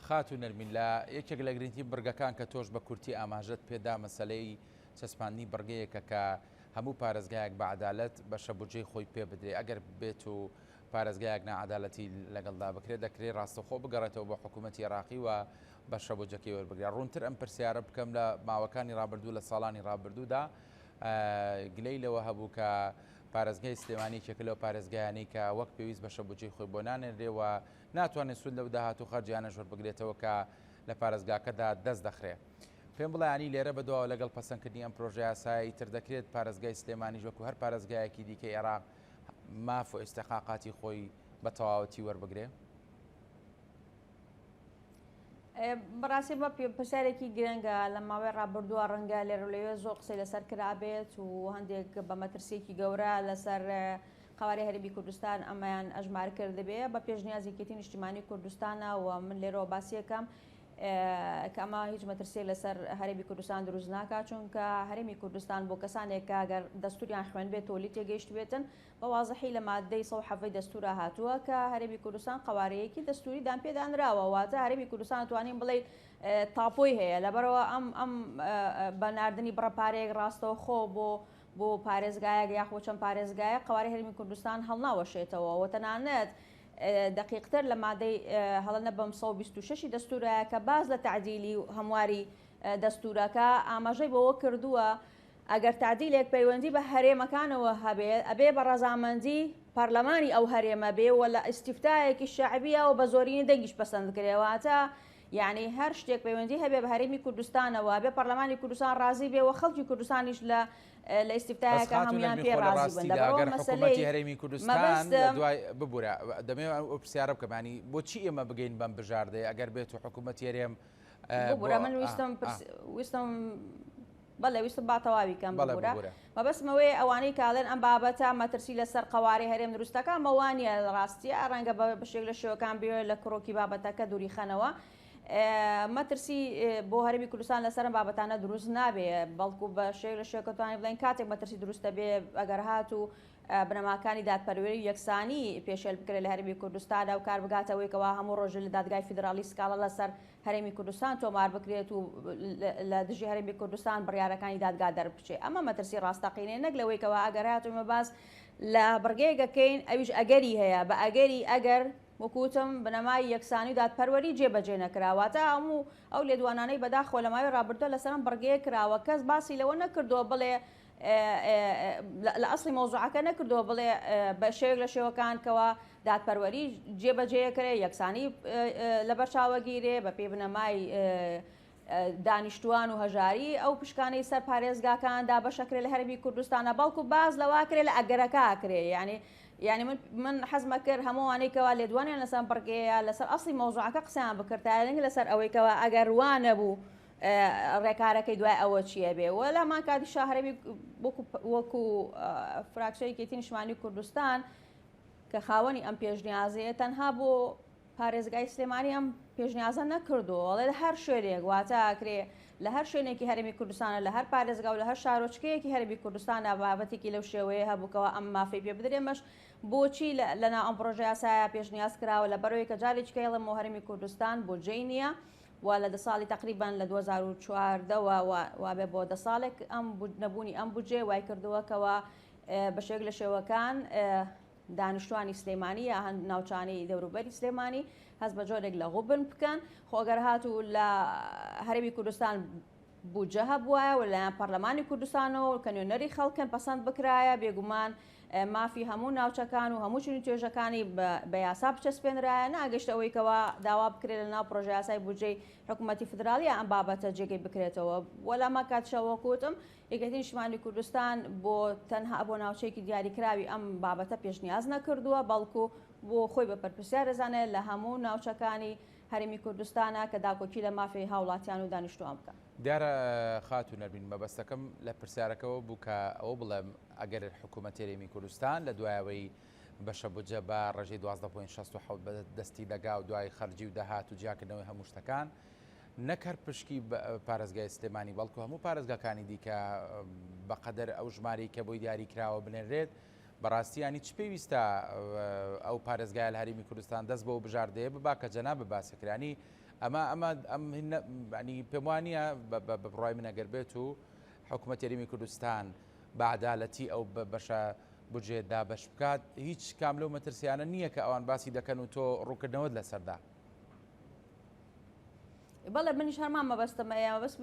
خاتون نەرمین لە یەکێک لە گرنگترین بڕگەکان کە تۆش بە کورتی ئاماژەت پێدا مەسەلەی چەسپاندنی بڕگەیەکە کە هەموو پارێزگایەک بە عەدالەت بەشە بودجەی خۆی پێ بدرێ ئەگەر بێت و پارێزگایەک نەعەدالەتی لەگەڵدا بکرێت دەکرێت ڕاستەخۆ بگەڕێتەوە بە حکوومەتی عێراقی و بەشە بودجەکەی وەربگرێت. ڕوونتر ئەم پرسیارە بکەم لە ماوەکانی ڕابردوو لە ساڵانی ڕابردوودا گلەی لەوە هەبوو کە پارێزگای سلێمانی کێکە لەو پارێزگایانەی کە وەک پێویست بەشە بودجەی خۆی بۆ نانێنرێەوە ناتوانێت سود لەو داهاتوو خەرجیانە ژۆر بگرێتەوە کە لە پارێزگاکەدا دەست دەخرێ. پێم بڵێ لێرە بەدواوە لەگەڵ پەسەندکردنی ئەم پرۆژه یاسایی تر دەکرێت پارێزگای سلێمانی وەکو هەر پارێزگایەکی دیکەی عێراق ماف و ئیستحقاقاتی خۆی بە تەواوەتی وەربگرێ؟ بەڕاستی بە پرسیارێکی گرنگە لە ماوەی ڕابردووە ڕەنگە لێرەلەوێ زۆر قسەی لەسەر کرابێت و هەندێک بە مەترسێکی گەورە لەسەر قواری هەرێمی کوردستان ئەمایان ئەژمار کردبێ بە پێشنیازیکێتی نیشتیمانی کوردستانە و من لێرەوە باسیەکەم کە ئەمە هیچ مەترسێک لەسەر هەرێمی کوردستان دروست ناکات چونکە هەرێمی کوردستان بۆ کەسانێک کە ئەگەر دەستوریان خوێن بێت تۆلی تێگەیشت بێتن بە وازەحی لە مادەی 107 دەستورە هاتووە کە هەرێمی کوردستان قوارەیەکی دەستوری دام پێدانراوە واتە هەرێمی کوردستان توانین بڵێ تاپۆی هەیە لەبەرەوە ئەم بەناردنی بڕەپارەیەک ڕاستەوخۆ بۆ پارێزگایەک یاخۆ چەند پارێزگایە قواری هەرێمی کوردستان هەڵناوەشێتەوە و تەنانەت دقیقتر لە مادەی هەڵەنە بەم 126 دەستورە کە باز لە تعدیلی و هەمواری دەستورەکە ئاماژەی بەوە کردووە ئەگەر تعدیلێک پەیوەندی بە هەرێمەکانەوە هەبێت ئەبێ بە ڕەزامەندی پەرلەمانی ئەو هەرێمە بێ و لە ئیستیفتایەکی شەعبیە و بە زۆرینی دەنگیش پەسەند کرێواتە یعنی هەر شتێک پەیوەندی هەبێ بە هەرێمی کوردستانەوە بێ پەرلەمانی کوردستان ڕازی بێ و خەڵکی کوردستانیش لە ئیستیفتایەکە هەمویان پێ ڕازی بن لەبەرەوە مەسەلەی هەرێمی کوردستان دوای ببوورە دەمێ ئەو پرسیارە بکەمانی بۆچی ئێمە بگەین بەم بژاردەیە ئەگەر بێت و حکوومەت هەرێم ببوورە من ویستم بەڵێ ویستم با تەواوی کەم ببوورە مەبەستمەوەی ئەوانەی کاڵێن ئەم بابەتە مەترسی لەسەر قواری هەرێم دروستەکە مەوانە ڕاستیە ڕەنگە بەشێک لە شێوەکان بێ لە کڕۆکی بابەتەکە دووری خەنەوە مەترسی بۆ هەرێمی کوردستان لەسەر بابەتانە دروست نابێ بەڵکو بە شێک لە شێکەتوانی بڵێن کاتێک مەترسی دروستە بێ ئەگەر هات و بنەماکانی دادپەروەری یەکسانی پێشێل بکرێت لە هەرێمی کوردستاندا و کار بگاتەوەیکەوە هەموو ڕۆژە لە دادگای فیدرالی سکاڵە لەسەر هەرێمی کوردستان تۆمار بکرێت و لە دژی هەرێمی کوردستان بڕیارەکانی دادگا دەربچێت ئەمە مەترسی ڕاستەقینێ نەک لەوەیکەوە ئەگەر هاتوومە باز لە بڕگەیەکەکەین ئەویش ئەگەری هەیە بە ئەگەری ئەگەر وەکوتم بنەمای یەکسانی و دادپەروەری جێبەجێ نەکراواتە هەموو ئەو لێدوانانەی بەداخۆ لە ماوەی ڕابردووە لەسەرم بڕگەیە کراوە کەس باسی لەوە نەکردووە بڵێ لە ئەسڵی مۆزوعەکە نەکردووە بڵێ بە شێوێک لە شێوەکان کەەوە دادپەروەری جێبەجێەکرێ یەکسانی لەبەر چاوەگیرێ بە پێ بنەمای دانیشتوان و هەژاری ئەو پشکانەی سەر پارێزگاکاندا بەشەکرێ لە هەرێمی کوردستانە بەڵکو باز لەواکرێ لە ئەگەرەکە ئاکرێ یعنی من حەزمە کرد هەمووانێکەوە لێدوانیان لەسەر بڕگەیە لەسەر ئەسڵی مۆزوعەکە قسەیان بکردایەنگ لەسەر ئەوەیکەوە ئەگەر وانە بوو ڕێکارەکەی دوای ئەوە چیە بێ و لامان کاتی شاهرەمی وەکو فراکشەیەکێتی نیشتیمانی کوردستان کە خاوەنی ئەم پێشنیازەیە تەنها بۆ پارێزگای سلێمانی ئەم پێشنیازە نەکردووە وڵێ هەر شوێنێک واتە ئاکرێ لە هەر شوێنێکی هەرێمی کوردستانە لە هەر پارێزگا و لە هەر شارۆچکەیەکی هەرێمی کوردستانە بابەتێکی لەو شێوەیە هەبووکەوە ئەم مافەی پێ بدرێمەش بۆچی لەنا ئەم پرۆژە یاسایە پێشنیاز کراوە لە بەرەوەی کە جارێکی کەڵم و هەرێمی کوردستان بۆ جێی نییە و لە دە ساڵی تقریبان لە 2014ەوە وابێ بۆ دە ساڵێک ئەم نەبوونی ئەم بودجێ وای کردووەکەوە بەشێک لە شێوەکان دانیشتوانی سلێمانی یا هەند ناوچانەی دەوروبەری سلێمانی هەست بە جۆرێک لە غوبن بکەن خۆگەر هاتوو لە هەرێمی کوردستان بودجە هەبووایە و لە پەرلەمانی کوردستانەوە کە نوێنەری خەڵکن پەسەند بکرایە بێگومان مافی هەموو ناوچەکان و هەموو چنین توێژەکانی بە یاسا بچەسپێنرایە ناگەشت ئەوەیکەوە داوا بکرێت لە ناو پرۆژە یاسای بودجەی حکوومەتی فدرالیە ئەم بابەتە جێگەی بکرێتەوە وەلامە کاتشەوە کوتم یەکێتی نیشتیمانی کوردستان بۆ تەنها بۆ ناوچەیەکی دیاریکراوی ئەم بابەتە پێشنیاز نەکردووە بەڵکو بۆ خۆی بە پەرپرسیار دەزانێت لە هەموو ناوچەکانی هەرێمی کوردستانە کە داکۆکی لە مافی هاوڵاتیان و دانیشتوان بکە. دیارە خاتون نەربین مەبەستەکەم لە پرسیارەکەەوە بوو کە ئەوە بڵێم ئەگەر حکوومەتی هەرێمی کوردستان لە دوایەوەی بەشە بودجە بە ڕێژەی 12.67 دەستی دەگا و دوای خەرجی و داهات و جیاکردنەوەی هەموو شتەکان نەکەر پشکی پارێزگای سلێمانی بەڵکو هەموو پارێزگاکانی دیکە بەقەدەر ئەو ژمارەی کە بۆی دیاری کراوە بنێرێت بەڕاستیانی چ پێویستە ئەو پارێزگای لە هەرێمی کوردستان دەست بۆ بژاردەیە ببا کە جەنا بباسەکرانی ئەمە پێم وانە بە بڕای من ئەگەر بێت و حکوومەت هەرێمی کوردستان بە عەدالەتی ئەو بەشە بودجێدا بەش بکات هیچ کام لەو مەترسیانە نییە کە ئەوان باسی دەکەن و تۆ ڕووکردنەوەت لەسەردا. بەڵێ منیش هەرمان مەبەستمەیە بەس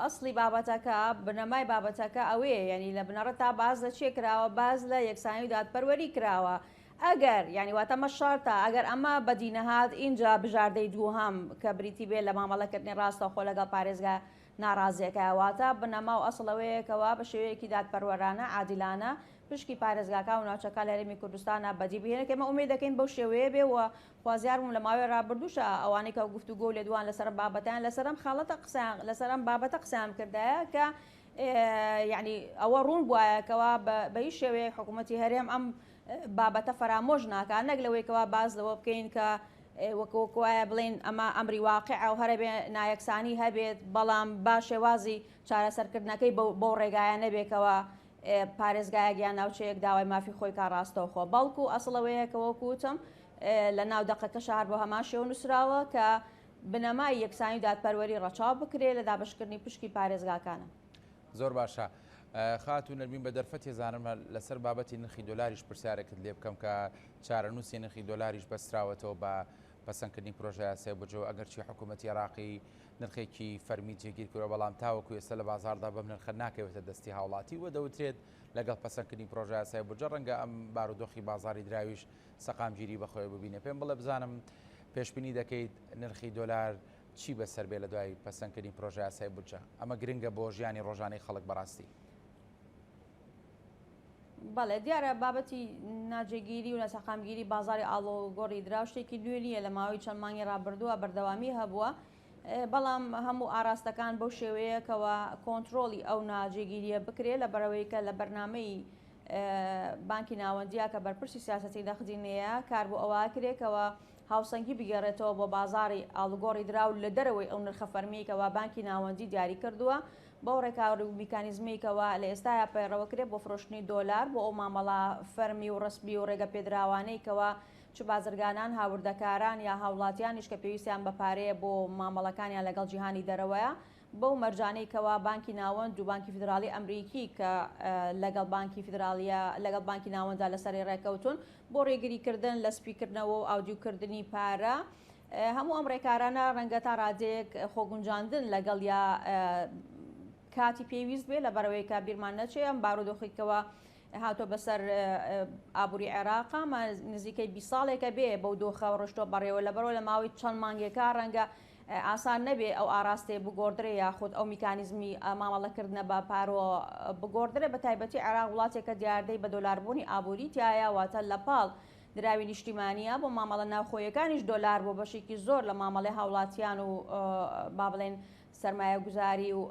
ئەسڵی بابەتەکە بنەمای بابەتەکە ئەوەیە یعنی لە بنەڕەت تا باز لە چێ کراوە باز لە یەکسانی و دادپەروەری کراوە ئەگەر یعنی واتەمە شارتە ئەگەر ئەمە بەدینەهات اینجا بژاردەی دووهەم کە بریتی بێت لە مامەڵەکردنی ڕاستە خۆ لەگەڵ پارێزگا ناڕازیەکەواتە بنەما و ئەسڵەوەیەکەوە بە شێوەیەکی دادپەروەرانە عادیلانە پشکی پارێزگاکە و ناوچەکە لە هەرێمی کوردستانە بەدی بهێنەکەمە ئومێد دەکەین بەو شێوەیە بێ و خوازیارم لە ماوەی ڕابردووشە ئەوانەی کە گفتوگۆ لێ دوان لەسەر بابەتیان لەسەرم خاڵەتە قسەیان لەسەرم بابەتە قسەیان کردایە کە یعنی ئەوە ڕوون بواەکەوە بە هیچ شێوەیە حکوومەتی هەرێم ئەم بابەتە فرامۆژ ناکە نەک لەوەیکەوە باز لەوە بکەین کە وەکوایە بڵێن ئەمە ئەمری واقع ئەو هەرێ نایەکسانی هەبێت بەڵام با شێوازی چارەسەرکردنەکەی بۆ ڕێگایە نەبێکەوە پارێزگایەکیان ناوچەیەک داوای مافی خۆی کا ڕاستەوخۆ بەڵکو ئەسڵەوەیەکەوە کوتم لە ناو دەقەکە شار بۆ هەمان شێوە نووسراوە کە بنەمای یەکسانی دادپەروەری ڕەچاو بکرێت لە دابشکردنی پشکی پارێزگاکانە. زۆر باشە. خاتون نەرمین بە دەرفەت ێزانم لەسەر بابەتی نرخی دۆلاریش پرسیارێکت لێ بکەم کە چارەنووسی نرخی دۆلاریش بەستراوەتەوە بە پەسەندکردنی پرۆژە یاسای بودجە ئەگەر چی حکوومەتی عێراقی نرخێکی فەرمی جێگیر کردووە بەڵام تاوەکو ئێستا لە بازاردا بەم نرخە ناکەوێتە دەستی هاوڵاتی و دەوترێت لەگەڵ پەسەندکردنی پرۆژە یاسای بودجە ڕەنگە ئەم بارودۆخی بازاری دراویش سەقامگیری بەخۆی ببینێ. پێم بڵێ بزانم پێشبینی دەکەیت نرخی دۆلار چی بەسەر بێ لە دوای پەسەندکردنی پرۆژە یاسای بودجە؟ ئەمە گرنگە بۆ ژیانی ڕۆژانەی خەڵک بەڕاستی. بەڵێ دیارە بابەتی ناجێگیری و نەسەقامگیری بازاری ئاڵۆگۆڕی درا شتێکی نوێ نیە لە ماوەی چەند مانگی ڕابردووە بەردەوامی هەبووە بەڵام هەموو ئاراستەکان بەو شێوەیەکەوە کۆنتترۆلی ئەو ناجێگیریە بکرێت لە بەرەوەیکە لە بەرنمەی بانکی ناوەندیە کە بەرپرسی سیاسەتی دەخزینەیە کار بۆ ئەوە کرێکەوە هاوسەنگی بگەڕێتەوە بۆ بازاری ئاڵگۆڕی درا و لە دەرەوەی ئەو نرخە فەرمیەکەوە بانکی ناوەندی دیاری کردووە بۆ ڕێکاوری و میکانیزمێکەوە لە ئێستایا پەیڕەوەکرێت بۆ فرۆشتنی دۆلار بۆ ئەو مامەڵە فەرمی و ڕسمی و ڕێگە پێدراوانەیەکەوە چ بازرگانان هاوردەکاران یا هاوڵاتیانیش کە پێویستیان بەپارەیە بۆ مامەڵەکانیان لەگەڵ جیهانی دەرەوەیە بەو مەرجانەیەکەوە بانکی ناوەند و بانکی فدرالی ئەمریکی کە لەگەڵ بانکی فدرالیە لەگەڵ بانکی ناوەندا لەسەری ڕێکەوتون بۆ ڕێگریکردن لە سپیکردنەوە و ئاودیوکردنی پارە هەموو ئەم ڕێکارانە ڕەنگە تا ڕادەیەک خۆگونجاندن لەگەڵ یا کاتی پێویست بێ لە بەرەوەی کا بیرمان نەچێ ئەم بارودۆخێکەوە هاتۆ بەسەر ئابووری عێراق نزیکەی 20 ساڵێکە بێ بەو دۆخە ڕۆشتۆ بەڕێوە لە بەرەوە لە ماوەی چەند مانگێکە ڕەنگە ئاسان نەبێ ئەو ئاراستێ بگۆدرێ یاخود ئەو میکانیزمی مامەڵەکردنە بە پارۆ بگۆدرێ بە تایبەتی عێراق وڵاتێکە دیاردەی بە دۆلاربوونی ئابووری تایە واتە لە پاڵ دراوی نیشتیمانیە بۆ مامەڵە ناوخۆیەکانیش دۆلار بۆ بەشێکی زۆر لە مامەڵی هاوڵاتیان و با بڵێن سەرمایە گوزاری و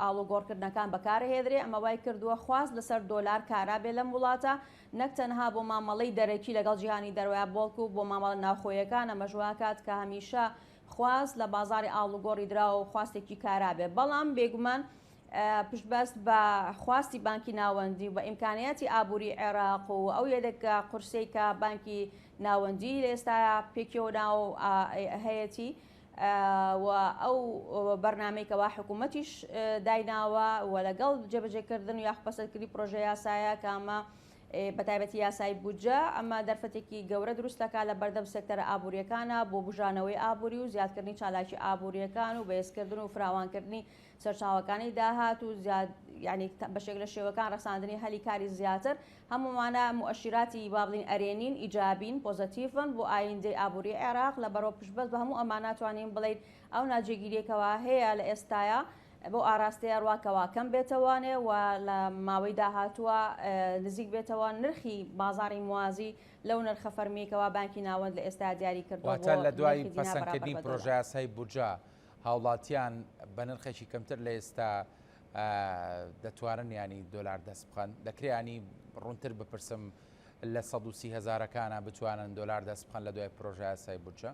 ئاڵوگۆڕکردنەکان بەکارهێدرێ ئەمە وای کردووە خواست لەسەر دۆلار کارا بێ لەم وڵاتە نەک تەنها بۆ مامەڵەی دەرەکی لەگەڵ جیهانی دەروە بۆڵکو بۆ مامەڵە ناوخۆیەکان ئەمەژواکات کە هەمیشە خواست لە بازاری ئاڵوگۆڕی درا و خواستێکی کارا بێ بەڵام بێگومان پشتبەست بە خواستی بانکی ناوەندی و بە ئیمکانیاتی ئابووری عێراق و ئەو یەدەکە قورسەی کە بانکی ناوەندی لە ئێستاە پێکەوە ناو هەیەی و ئەو بەرنمەیەکەوە حکوومەتیش دایناوە و لەگەڵ جێبەجێکردن و یاخپەسەندکردنی پرۆژە یاسایە کامە بەتایبەتی یاسای بودجە ئەمە دەرفەتێکی گەورە دروستەکە لە بەردەم سێکتەرە ئابوووریەکانە بۆ بژانەوەی ئابووری و زیادکردنی چالاکی ئابوووریەکان و بەهێزکردن و فراوانکردنی سەرچاوەکانی داهات و ینی بەشێک لە شێوەکان ڕەساندنی هەلی کاری زیاتر هەمومانە مؤشراتی بابلین ئەرێنین ئیجابین پۆزتیڤن بۆ ئایندەی ئابووری عێراق لە بەرەو پشتبەست بە هەموو ئەماناتوانین بڵێن ئەو ناجێگیریەکەوە هەیە لە ئێستاە بۆ ئاراستەیە ڕواکەوە کەم بێتەوانێ و لە ماوەی داهاتووە نزیک بێتەوە نرخی بازاری موازی لەو نرخە فەرمیەکەوە بانکی ناوەند لە ئێستا دیاری کردووە لە دوای پەسەندکردنی پرۆژە یاسای بودجە هاوڵاتیان بە نرخێکی کەمتر لە ئێستا دەتوانن ینی دۆلار دەست بخەن دەکرێنی ڕوونتر بپرسم لە 130,000ەکانە بتوانن دۆلار دەست بخەن لە دوای پرۆژە یاسای بودجە؟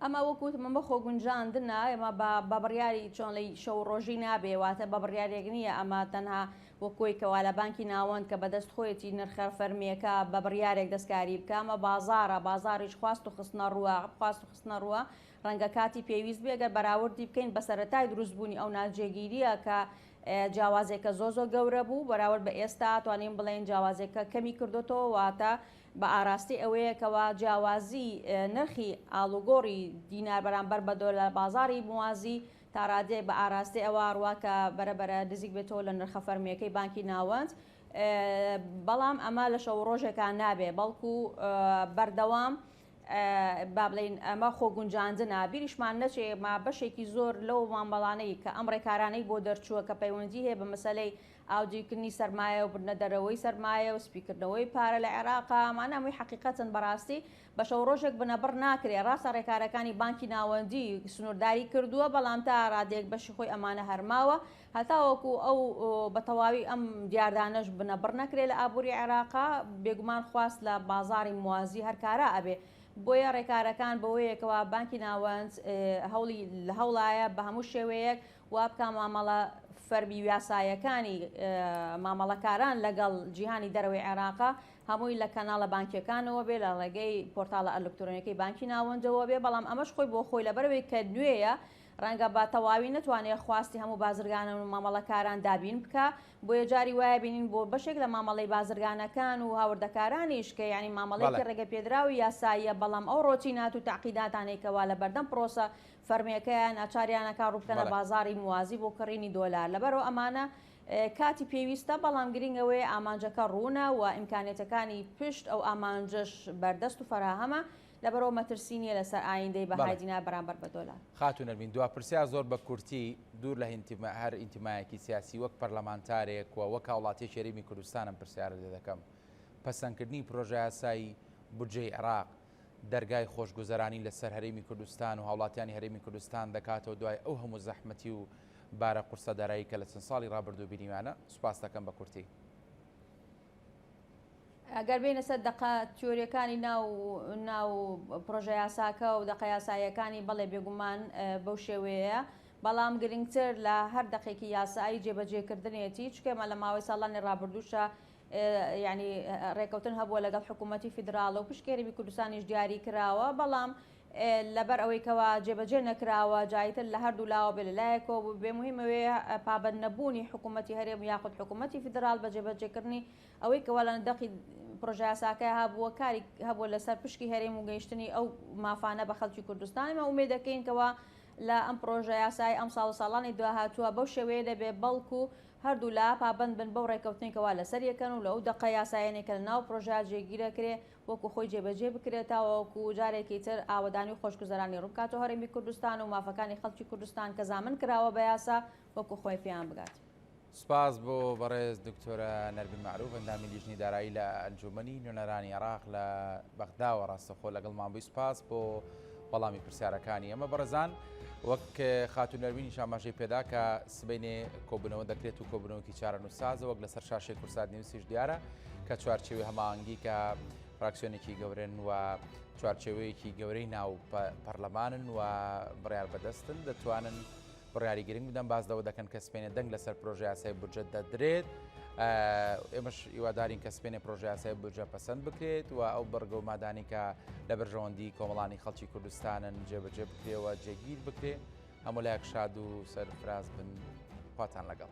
ئەمە وەکوتمە بە خۆگونجاندنە ئێمە بە بڕیاری چۆن لی شەو ڕۆژی نابێواتە بە بڕیارێک نییە ئەمە تەنها وەکۆیکەوە لە بانکی ناوەند کە بەدەست خۆیەتی نرخە فەرمیەکە بە بڕیارێک دەستکاری بکەمە بازارە بازاریش خواست و خستنە ڕووە خواست و خستنە ڕووە ڕەنگە کاتی پێویست بێگەر بەراوردی بکەین بە سەرەتای دروستبوونی ئەو ناجێگیریە کە جیاوازێکە زۆ گەورە بوو بەراورد بە ئێستا توانین بڵێن جیاوازێکە کەمی کردوتەوە واتە بە ئاراستی ئەوەیەکەوە جیاوازی نرخی ئاڵوگۆڕی دینار بەرامبەر بە دۆلار بازاری موازی تا ڕادێک بە ئاراستی ئەوە ڕواکە بەرەبەرە نزیک بێتەوە لە نرخە فەرمیەکەی بانکی ناوەند بەڵام ئەمە لە شەو ڕۆژێکان نابێ بەڵکو بەردەوام با بڵین ئەمە خۆگونجاندنە بیریشمان نەچێ ما بەشێکی زۆر لەو مامەڵانەی کە ئەم ڕێکارانەی بۆ دەرچووە کە پەیوەندی هەیە بە مەسەلەی ئاودیکردنی سەرمایە و بردنە دەرەوەی سەرمایە و سپیکردنەوەی پارە لە عێراقا مانەمووی حقیقەتن بەڕاستی بە شەو ڕۆژێک بنەبڕ ناکرێ ڕاستە ڕێکارەکانی بانکی ناوەندی سنوورداری کردووە بەڵام تا ڕادێک بەشی خۆی ئەمانە هەرماوە هەتاوەکو ئەو بە تەواوی ئەم دیاردانەش بنەبڕ نەکرێ لە ئابووری عێراقا بێگومان خواست لە بازاری موازی هەرکارە ئەبێ بۆیە ڕێکارەکان بەوەیەکەوە بانکی ناوەند هەوڵی لە هەوڵایە بە هەموو شێوەیەک وابکە مامەڵە فەرمی یاسایەکانی مامەڵەکاران لەگەڵ جیهانی دەرەوەی عێراقا هەمووی لە کەناڵە بانکیەکانەوە بێ لە ڕێگەی پۆرتالە ئەلکترۆنیەکەی بانکی ناوەندەوە بێ بەڵام ئەمەش خۆی بۆ خۆی لەبەرەوەی کە نوێیە ڕەنگە بە تەواوی نتوانێت خواستی هەموو بازرگانە و مامەڵەکاران دابین بکە بۆیە جاری وایە بینین بۆ بەشێک لە مامەڵەی بازرگانەکان و هاوردەکارانیش کە ینی مامەڵێکی ڕێگە پێدراوی یاساییە بەڵام ئەو ڕۆتینات و تعقیداتانێکەوە لە بەردەم پرۆسە فەرمیەکەیان ناچاریانەکە ڕووبکەنە بازاری موازی بۆ کڕینی دۆلار لەبەرەوە ئەمانە کاتی پێویستە بەڵام گرنگەوەی ئامانجەکە ڕوونە و ئیمکانێتەکانی پشت ئەو ئامانجش بەردەست و فەراهەمە لەبەرەوە مەترسینیە لەسەر ئایندەی بەهای دینار بەرامبەر بە دۆلار. خاتون نەرمین دواپرسیا زۆر بە کورتی دوور لە هەر ئینتیمایەکی سیاسی وەک پەرلەمانتارێک و وەک وڵاتی شەریمی کوردستانم پرسیارە لێ دەکەم پەسەندکردنی پرۆژە یاسایی بودجەی عێراق دەرگای خۆشگوزەرانی لەسەر هەرێمی کوردستان و هاوڵاتیانی هەرێمی کوردستان دەکاتەوە دوای ئەو هەموو زەحمەتی و بارە قورسە دارایی کە لە چەند ساڵی ڕابردوو بینیمانە سوپاس دەکەم بە کورتی. ئەگەر بینە سەر دقە تیۆریەکانی ناو پرۆژە یاساکە و دقە یاساییەکانی بەڵێ بێگومان بەو شێوەیە بەڵام گرنگتر لە هەر دقێکی یاسایی جێبەجێکردنێتی چکێمە لە ماوەی ساڵانی ڕابردووشە ینی ڕێکەوتن هەبووە لەگەڵ حکوومەتی فیدراڵە و پشکێری کوردستانیش دیاری کراوە بەڵام لەبەر ئەوەیکەوە جێبەجێ نەکراوە جایتر لە هەردوو لاوە بێ لەلایەکەوە بێ مهمەوەی پابەند نەبوونی حکوومەتی هەرێم یاخود حکوومەتی فیدراڵ بە جێبەجێکردنی ئەوەی کەوە لە دەقی پرۆژە یاساکە هەبووە کاری هەبووە لەسەر پشکی هەرێم و گەیشتنی ئەو مافانە بە خەڵکی کوردستانمە ئومێد دەکەینکەوە لە ئەم پرۆژە یاسای ئەم ساڵانی دوهاتووە بەو شێوەیە دەبێ بەڵکو هەردوو لا پابند بن بەو ڕێکەوتنێکەوە لەسەر یەکەن و لە ئەو دقە یاسایەنێکە لە ناو پرۆژە جێگیرەکرێ وەکو خۆی جێبەجێ بکرێتەوە وەکو جارێکی تر ئاوەدانی و خۆشگوزەرانی ڕووکاتەوە هەرێمی کوردستان و مافەکانی خەڵکی کوردستان کە زامن کراوە بە یاسا وەکو خۆی پێیان بگات. سپاس بۆ بەڕێز دکتۆرە نەرمین معروف ئەندامی لیژنی دارایی لە ئەنجومەنی نوێنەرانی عێراق لە بەغداوە ڕاستەخۆ لەگەڵمان بووی سپاس بۆ وەڵامی پرسیارەکانی ئەمە بەڕێزان وەک خاتون نەرمینی شاماژەی پێدا کە سبەینێ کۆبوونەوە دەکرێت و کۆبوونەوەکی چارە نووسازە وەک لەسەر شاشەی کورسات نیوسیش دیارە کە چوارچێوی هەماهەنگی کە فراکسیۆنێکی گەورن و چوارچێوەیەکی گەورەی ناو پەرلەمانن و بڕیار بەدەستن دەتوانن بڕیاری گرنگ بدەن بازدەوە دەکەن کە سپێنێ دەنگ لەسەر پرۆژە یاسای بودجە دەدرێت ئێمەش هیوادارین کە سپێنێ پرۆژە یاسای بودجە پەسەند بکرێت و ئەو بەرگە و مادانی کە لە بەرژەوەندی کۆمەڵانی خەڵکی کوردستانن جێبەجێ بکرێەوە جێگیر بکرێ هەموو لایەک شاد و سەرفراز بن خواتان لەگەڵ.